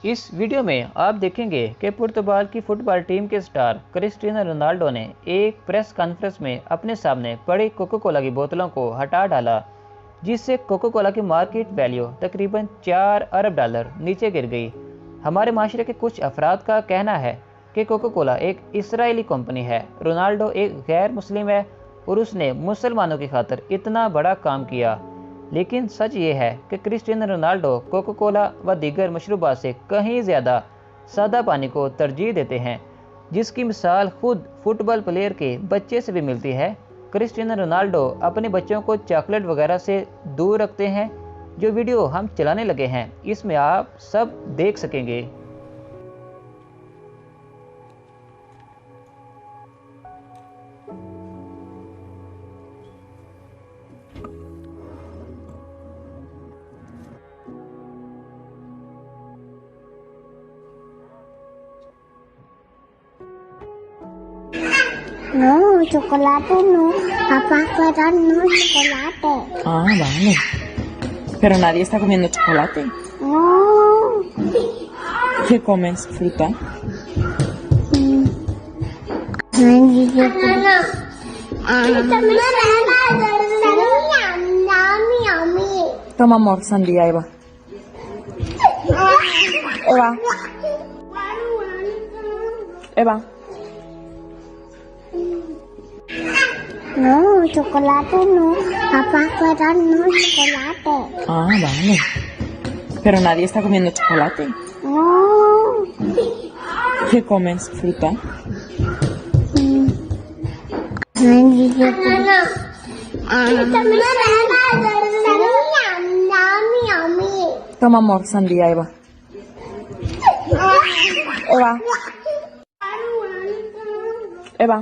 इस वीडियो में आप देखेंगे कि पुर्तगाल की फुटबॉल टीम के स्टार क्रिस्टियानो रोनाल्डो ने एक प्रेस कॉन्फ्रेंस में अपने सामने पड़ी कोका कोला की बोतलों को हटा डाला, जिससे कोका कोला की मार्केट वैल्यू तकरीबन 4 अरब डॉलर नीचे गिर गई। हमारे माशरे के कुछ अफराद का कहना है कि कोका कोला एक इसराइली कंपनी है, रोनाल्डो एक गैर मुस्लिम है और उसने मुसलमानों की खातिर इतना बड़ा काम किया। लेकिन सच ये है कि क्रिस्टियानो रोनाल्डो कोका कोला व दीगर मशरूबात से कहीं ज़्यादा सादा पानी को तरजीह देते हैं, जिसकी मिसाल खुद फुटबॉल प्लेयर के बच्चे से भी मिलती है। क्रिस्टियानो रोनाल्डो अपने बच्चों को चॉकलेट वगैरह से दूर रखते हैं। जो वीडियो हम चलाने लगे हैं इसमें आप सब देख सकेंगे। No, chocolate no. Papá quiere no chocolate. Ah, vale. Pero nadie está comiendo chocolate. No. ¿Qué comes? ¿Fruta? Toma amor, sandía, Eva. Eva. Eva. No, chocolate no. Papá quiere no chocolate. Ah, vale. Pero nadie está comiendo chocolate. No. ¿Qué comes? ¿Fruta? Toma amor, sandía, Eva. Eva. Eva.